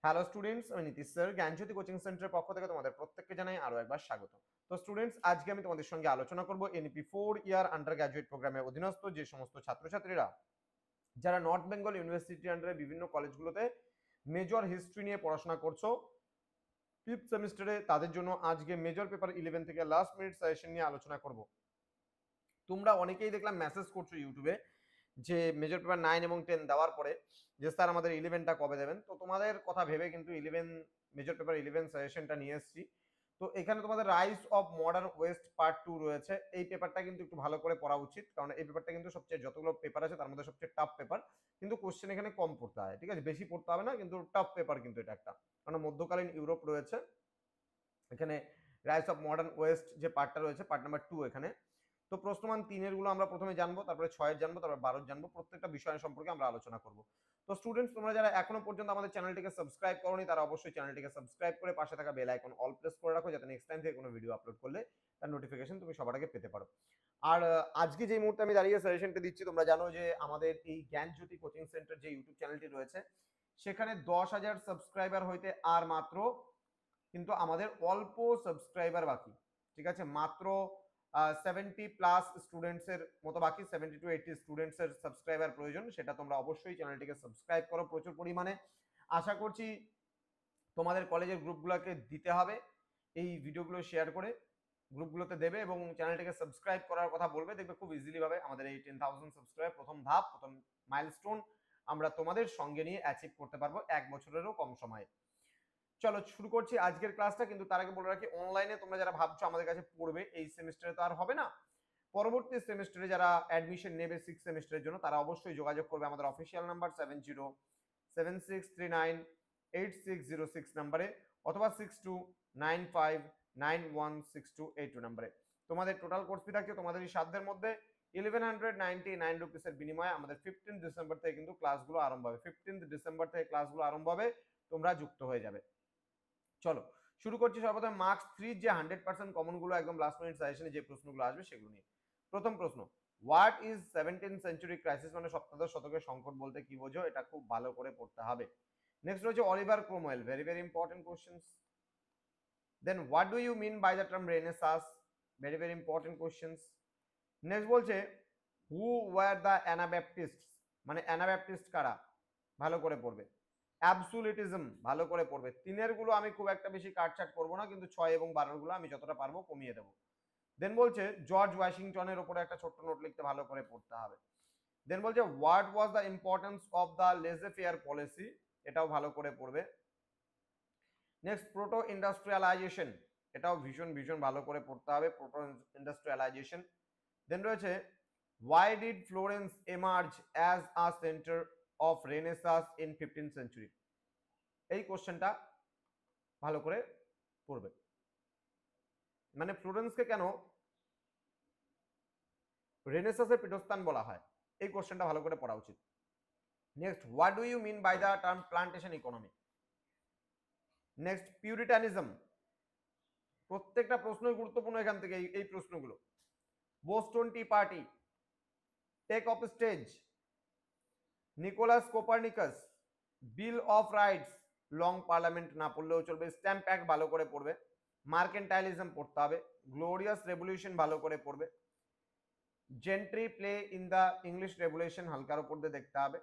Hello students, আমি Nitish sir জ্ঞানজ্যোতি coaching সেন্টারের পক্ষ থেকে তোমাদের প্রত্যেককে জানাই আরো একবার স্বাগত। তো স্টুডেন্টস, আজকে আমি তোমাদের সঙ্গে আলোচনা করব এনইপি 4 ইয়ার আন্ডার গ্র্যাজুয়েট প্রোগ্রামের অধীনস্থ যে সমস্ত ছাত্রছাত্রীরা যারা নর্থ বেঙ্গল ইউনিভার্সিটি আন্ডারে বিভিন্ন কলেজগুলোতে মেজর হিস্ট্রি নিয়ে পড়াশোনা করছো ফিফথ সেমিস্টারে, তাদের জন্য আজকে মেজর পেপার 11 থেকে লাস্ট মিনিট সাজেশন নিয়ে আলোচনা করব। তোমরা অনেকেই দেখলাম মেসেজ করছো ইউটিউবে যে মেজর পেপার 9 এবং 10 দেওয়ার পরে যে স্যার আমাদের 11টা কবে দেবেন। তো তোমাদের কথা ভেবে কিন্তু 11 মেজর পেপার 11 সাজেশনটা নিয়ে এসেছি। তো এখানে তোমাদের rise of modern West part 2 রয়েছে। এই পেপারটা কিন্তু একটু ভালো করে পড়া উচিত, কারণ এই পেপারটা কিন্তু সবচেয়ে যতগুলো পেপার আছে তার মধ্যে সবচেয়ে টাফ পেপার। কিন্তু কোশ্চেন এখানে কম পড়তে হয়, ঠিক আছে, বেশি পড়তে হবে না, কিন্তু টাফ পেপার কিন্তু এটা একটা, কারণ মধ্যকালীন ইউরোপ রয়েছে এখানে। রাইজ অফ মডার্ন ওয়েস্ট যে পার্টটা রয়েছে, পার্ট নাম্বার 2 এখানে। তো প্রশ্নমান 3 গুলো আমরা প্রথমে জানবো, তারপরে 6 জানবো, তারপরে 12 জানবো, প্রত্যেকটা বিষয় সম্পর্কে আমরা আলোচনা করব। তো স্টুডেন্টস, তোমরা যারা এখনো পর্যন্ত আমাদের চ্যানেলটিকে সাবস্ক্রাইব করোনি তারা অবশ্যই চ্যানেলটিকে সাবস্ক্রাইব করে পাশে থাকা বেল আইকন অল প্রেস করে রাখো, যাতে নেক্সট টাইম থেকে কোনো ভিডিও আপলোড করলে তার নোটিফিকেশন তুমি সবার আগে পেতে পারো। আর আজকে যে মুহূর্তে আমি দাঁড়িয়ে সাজেশনটা দিচ্ছি, তোমরা জানো যে আমাদের এই জ্ঞানজ্যোতি কোচিং সেন্টার যে ইউটিউব চ্যানেলটি রয়েছে সেখানে 10,000 সাবস্ক্রাইবার হইতে আর মাত্র কিন্তু আমাদের অল্প সাবস্ক্রাইবার বাকি, ঠিক আছে, মাত্র 70+ স্টুডেন্টসের মতো বাকি, 70 to 80 স্টুডেন্টসের সাবস্ক্রাইবার প্রয়োজন। সেটা তোমরা অবশ্যই চ্যানেলটিকে সাবস্ক্রাইব করো প্রচুর পরিমাণে। আশা করছি তোমাদের কলেজের গ্রুপগুলোকে দিতে হবে এই ভিডিওগুলো শেয়ার করে, গ্রুপগুলোতে দেবে এবং চ্যানেলটিকে সাবস্ক্রাইব করার কথা বলবে। দেখবে খুব ইজিলি ভাবে আমাদের এই 10,000 সাবস্ক্রাইবার প্রথম ধাপ, প্রথম মাইলস্টোন আমরা তোমাদের সঙ্গে নিয়ে অ্যাচিভ করতে পারবো 1 বছরেরও কম সময়ে। চলো শুরু করছি আজকের ক্লাসটা। কিন্তু তার আগে বলে রাখি, অনলাইনে তোমরা যারা ভাবছো আমাদের কাছে পড়বে, এই সেমিস্টারে তো আর হবে না, পরবর্তী সেমিস্টারে যারা অ্যাডমিশন নেবে 6 সেমিস্টারের জন্য তারা অবশ্যই যোগাযোগ করবে আমাদের অফিসিয়াল নাম্বার 7076398606 নাম্বারে, অথবা 6295916282 নাম্বারে। তোমাদের টোটাল কোর্স ফি থাকছে তোমাদের এই সাধ্যের মধ্যে 1199 রুপিসের বিনিময়ে। আমাদের 15 ডিসেম্বর থেকে কিন্তু ক্লাসগুলো আরম্ভ হবে, 15 ডিসেম্বর থেকে ক্লাসগুলো আরম্ভ হবে, তোমরা যুক্ত হয়ে যাবে। চলো শুরু করছি সর্বপ্রথম মার্কস 3 যে 100% কমন গুলো একদম লাস্ট মিনিট সাজেশনে যে প্রশ্নগুলো আসবে সেগুলো নিয়ে। প্রথম প্রশ্ন, what is 17th century crisis, মানে সপ্তদশ শতকের সংকট বলতে কি বোঝো, এটা খুব ভালো করে পড়তে হবে। নেক্সট রয়েছে Oliver Cromwell, very very important questions. Then what do you mean by the term renaissance, very very important questions. Next বলছে হু ওয়ার দ্য অ্যানাব্যাপটিস্ট, মানে অ্যানাব্যাপটিস্ট কারা, ভালো করে পড়বে। অ্যাবসুলিটিজম ভালো করে পড়বে। 3 গুলো আমি খুব একটা বেশি কাটছাট করবো না, কিন্তু 6 এবং 12 গুলো আমি যতটা পারবো কমিয়ে দেবো। দেন বলছে জর্জ ওয়াশিংটনের উপরে একটা ছোট্ট নোট লিখতে ভালো করে পড়তে হবে। দেন বলছে what was the importance of the লেজে ফেয়ার পলিসি, এটাও ভালো করে পড়বে। নেক্সট প্রোটো ইন্ডাস্ট্রিয়ালাইজেশন, এটাও ভীষণ ভীষণ ভালো করে পড়তে হবে, প্রোটো ইন্ডাস্ট্রিয়ালাইজেশন। দেন রয়েছে why did Florence emerge as a centre of Renaissance in 15th century, এই কোশ্চেনটা ভালো করে পড়বে। মানে ফ্লোরেন্সকে কেন রেনেসাঁসের পীঠস্থান বলা হয়, এই কোশ্চেনটা ভালো করে পড়া উচিত। Next what do you mean by the term plantation economy. Next Puritanism, প্রত্যেকটা প্রশ্নই গুরুত্বপূর্ণ এখান থেকে এই প্রশ্নগুলো। Boston Tea Party, take off stage, Nicolaus Copernicus, Bill of Rights, Long Parliament না পড়লেও চলবে, স্ট্যাম্প অ্যাক্ট ভালো করে পড়বে, মার্কেন্টাইলিজম পড়তে হবে, গ্লোরিয়াস রেভলিউশন ভালো করে পড়বে, gentry play in the English revolution হালকার উপর দিয়ে দেখতে হবে।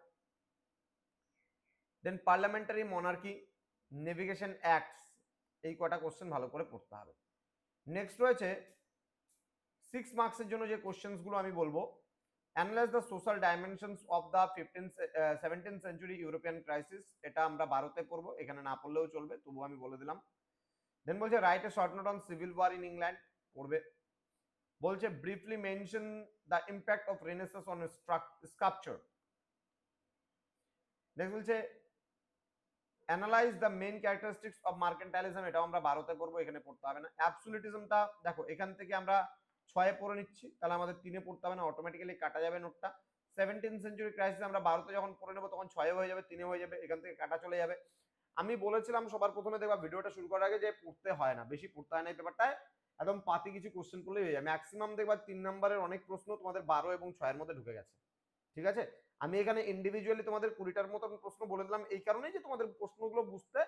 দেন পার্লামেন্টারি মনার্কি, নেভিগেশন অ্যাক্টস, এই কটা কোশ্চেন ভালো করে পড়তে হবে। নেক্সট রয়েছে 6 মার্কসের জন্য যে কোশ্চেন্সগুলো আমি বলবো, analyse the social dimensions of the 17th century European crisis, এটা আমরা 12তে পড়বো, এখানে না পড়লেও চলবে, তবু আমি বলে দিলাম। দেন বলছে write a short note on civil war in England, পড়বে। বলছে briefly mention the impact of Renaissance on sculpture. Next বলছে analyse the main characteristics of mercantilism, এটাও আমরা 12তে পড়বো, এখানে পড়তে হবে না। অ্যাবসুলিটিজমটা দেখো এখান থেকে আমরা 6-এ পড়ে নিচ্ছি, তাহলে আমাদের 3-এ পড়তে হবে না, অটোমেটিক্যালি কাটা যাবে নোটটা। 17th সেঞ্চুরি ক্রাইসিস আমরা 12তে যখন পড়ে নেবো তখন 6-এ হয়ে যাবে, 3-এ হয়ে যাবে, এখান থেকে কাটা চলে যাবে। আমি বলেছিলাম সবার প্রথমে দেখবা ভিডিওটা শুরু করার আগে যে পড়তে হয় না, বেশি পড়তে হয় না এই পেপারটায়, একদম পাতি কিছু কোশ্চেন করলেই হয়ে যায়। ম্যাক্সিমাম দেখবা 3 নম্বরের অনেক প্রশ্ন তোমাদের 12 এবং 6-এর মধ্যে ঢুকে গেছে, ঠিক আছে। আমি এখানে ইন্ডিভিজুয়ালি তোমাদের 20টার মতো প্রশ্ন বলে দিলাম এই কারণেই যে তোমাদের প্রশ্নগুলো বুঝতে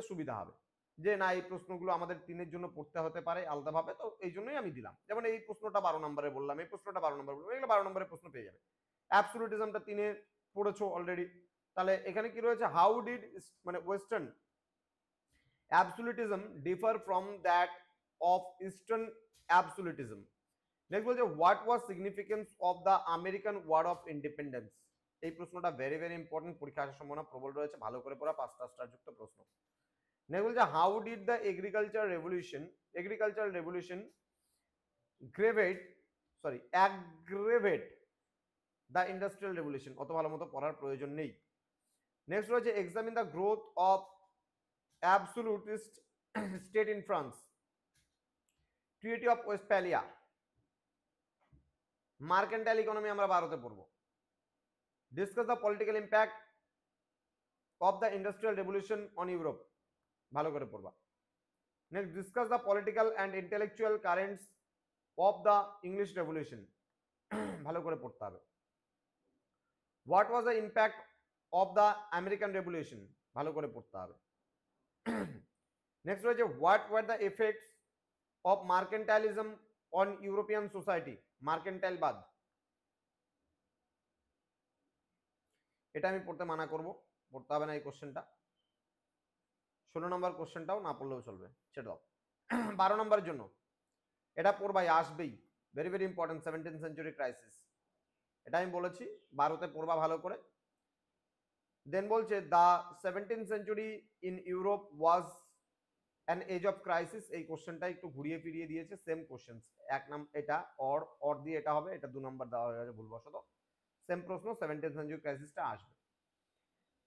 সুবিধা হবে, যে না এই প্রশ্নগুলো আমাদের 3-এর জন্য পড়তে হতে পারে আলাদাভাবে, তো এই জন্যই আমি দিলাম। যেমন এই প্রশ্নটা 12 নম্বরে বললাম, এই প্রশ্নটা 12 নম্বরে বললাম, এগুলো 12 নম্বরের প্রশ্ন পেয়ে যাবে। অ্যাবসোলিউটিজমটা 3-এ পড়েছো অলরেডি, তাহলে এখানে কি রয়েছে, হাউ ডিড মানে western absolutism differ from that of eastern absolutism. Next বলছে what was significance of the American War of Independence. এই প্রশ্নটা ভেরি ভেরি ইম্পর্টেন্ট, পরীক্ষা আসার সম্ভাবনা প্রবল রয়েছে, ভালো করে পড়া, 5টা স্টার যুক্ত প্রশ্ন। নেক্সট বলছে how did the agriculture revolution aggravate the industrial revolution. অত ভালো মতো পড়ার প্রয়োজন নেই। নেক্সট রয়েছে examine the growth of absolutist state in France, treaty of Westphalia, mercantile economy আমরা ভারতে পড়বো। Discuss the political impact of the industrial revolution on Europe, ভালো করে পড়বা। Next discuss the political and intellectual currents of the English revolution, ভালো করে পড়তে হবে। What was the impact of the American revolution, ভালো করে পড়তে হবে। নেক্সট রয়েছে what were the effects of mercantilism on European society, mercantile বাদ, এটা আমি পড়তে মানা করব, পড়তে হবে না এই কোশ্চেনটা। 16 নম্বর কোশ্চেনটাও না পড়লেও চলবে, ছেড়ে দাও। 12 নম্বরের জন্য এটা পড়বাই, আসবেই, very very important, 17th century crisis, এটা আমি বলেছি, 12তে পড়বা ভালো করে। দেন বলছে the 17th century in Europe was an age of crisis. এই কোশ্চেনটা একটু ঘুরিয়ে ফিরিয়ে দিয়েছে, সেম কোশ্চেন, এক নাম এটা অর দিয়ে এটা হবে, এটা 2 নম্বর দেওয়া হয়ে গেছে ভুলবশত, সেম প্রশ্ন, 17th সেঞ্চুরি ক্রাইসিসটা আসবে।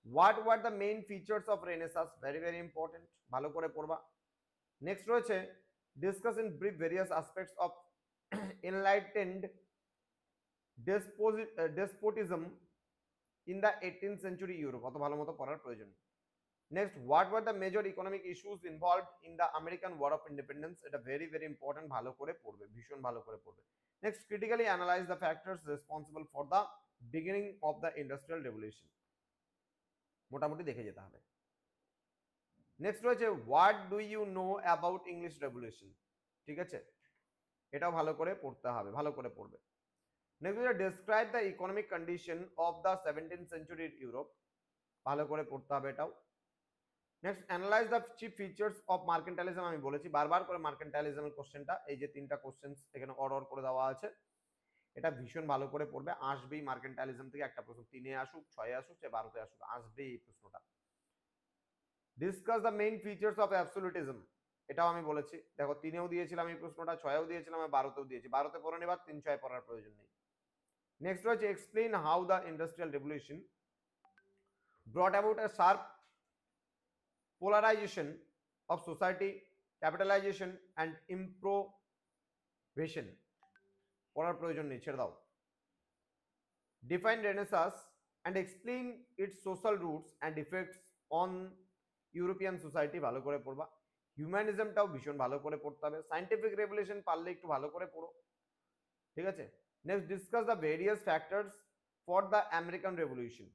What were the main features of Renaissance, very very important, ভালো করে পড়বা। নেক্সট রয়েছে discuss in brief various aspects of enlightened despotism in the 18th century Europe, অত ভালো মতো পড়ার প্রয়োজন। Next what were the major economic issues involved in the American War of Independence, এটা ভেরি ভেরি ইম্পর্টেন্ট, ভালো করে পড়বে, ভীষণ ভালো করে পড়বে। Next critically analyse the factors responsible for the beginning of the industrial revolution, মোটামুটি দেখে যেতে হবে। নেক্সট রয়েছে what do you know about English revolution, ঠিক আছে, এটাও ভালো করে পড়তে হবে, ভালো করে পড়বে। নেক্সট হচ্ছে describe the economic condition of the 17th century Europe, ভালো করে পড়তে হবে এটাও। Next analyse the chief features of mercantilism, আমি বলেছি বারবার করে মার্কেন্টাইলিজমের কোশ্চেনটা, এই যে 3টা কোশ্চেন এখানে অর্ডার করে দেওয়া আছে, এটা ভীষণ ভালো করে পড়বে, আসবেই মার্কেন্টাইলিজম থেকে একটা প্রশ্ন, 3-এ আসুক, 6-এ আসুক, 12-তে আসুক, আসবেই এই প্রশ্নটা। Discuss the main features of absolutism, এটাও আমি বলেছি, দেখো 3-এও দিয়েছিলাম এই প্রশ্নটা, 6-এও দিয়েছিলাম, 12-তেও দিয়েছি, 12-তে পড়ে নেবার, 3-6 পড়ার প্রয়োজন নেই। নেক্সট রয়েছে explain how the industrial revolution ব্রট about a sharp polarization of society, capitalization and improvisation, পড়ার প্রয়োজন নেই, ছেড়ে দাও। Define Renaissance and explain its social roots and effects on European society, ভালো করে পড়বা। হিউম্যানিজমটাও ভীষণ ভালো করে পড়তে হবে। সায়েন্টিফিক রেভলিউশন পারলে একটু ভালো করে পড়ো, ঠিক আছে। Next discuss the various factors for the American revolution,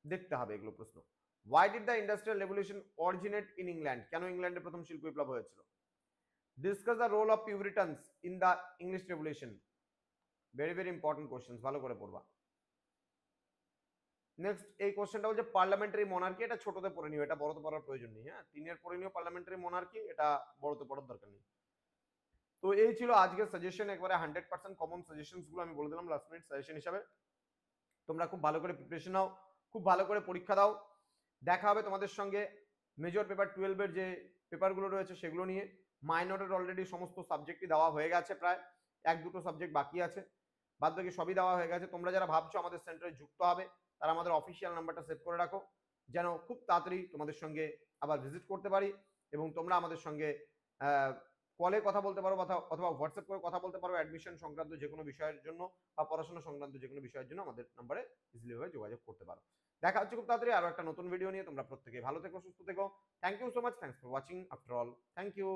দেখতে হবে এগুলো প্রশ্ন। Why did the Industrial Revolution originate in England? কেন ইংল্যান্ডে প্রথম শিল্প বিপ্লব হয়েছিল? Discuss the role of Puritans in the English Revolution. Very very important questions, ভালো করে পড়বা। নেক্সট এই কোশ্চেনটা হচ্ছে পার্লামেন্টারি মনার্কি, এটা ছোটতে পড়ে নিও, এটা বড়তে পড়ার প্রয়োজন নেই, হ্যাঁ 3-এর পড়ে নিও পার্লামেন্টারি মনার্কি, এটা বড়তে পড়ার দরকার নেই। তো এই ছিল আজকের সাজেশন, একবারে 100% কমন সাজেশনস গুলো আমি বলে দিলাম লাস্ট মিনিট সাজেশন হিসাবে। তোমরা খুব ভালো করে প্রিপারেশন নাও, খুব ভালো করে পরীক্ষা দাও। দেখা হবে তোমাদের সঙ্গে মেজর পেপার 12-এর যে পেপারগুলো রয়েছে সেগুলো নিয়ে। মাইনরের অলরেডি সমস্ত সাবজেক্টই দেওয়া হয়ে গেছে, প্রায় 1-2টো সাবজেক্ট বাকি আছে, বাদ বাকি সবই দেওয়া হয়ে গেছে। তোমরা যারা ভাবছো আমাদের সেন্টারে যুক্ত হবে, তারা আমাদের অফিসিয়াল নাম্বারটা সেভ করে রাখো, যেন খুব তাড়াতাড়ি তোমাদের সঙ্গে আবার ভিজিট করতে পারি এবং তোমরা আমাদের সঙ্গে কলে কথা বলতে পারো অথবা হোয়াটসঅ্যাপ করে কথা বলতে পারো অ্যাডমিশন সংক্রান্ত যে কোনো বিষয়ের জন্য বা পড়াশোনা সংক্রান্ত যে কোনো বিষয়ের জন্য আমাদের নাম্বারে ইজিলি ভাবে যোগাযোগ করতে পারো। দেখা হচ্ছে খুব তাড়াতাড়ি আরো একটা নতুন ভিডিও নিয়ে। তোমরা প্রত্যেকে ভালো থেকো, সুস্থ থেকো। Thank you so much, thanks for watching after all, thank you.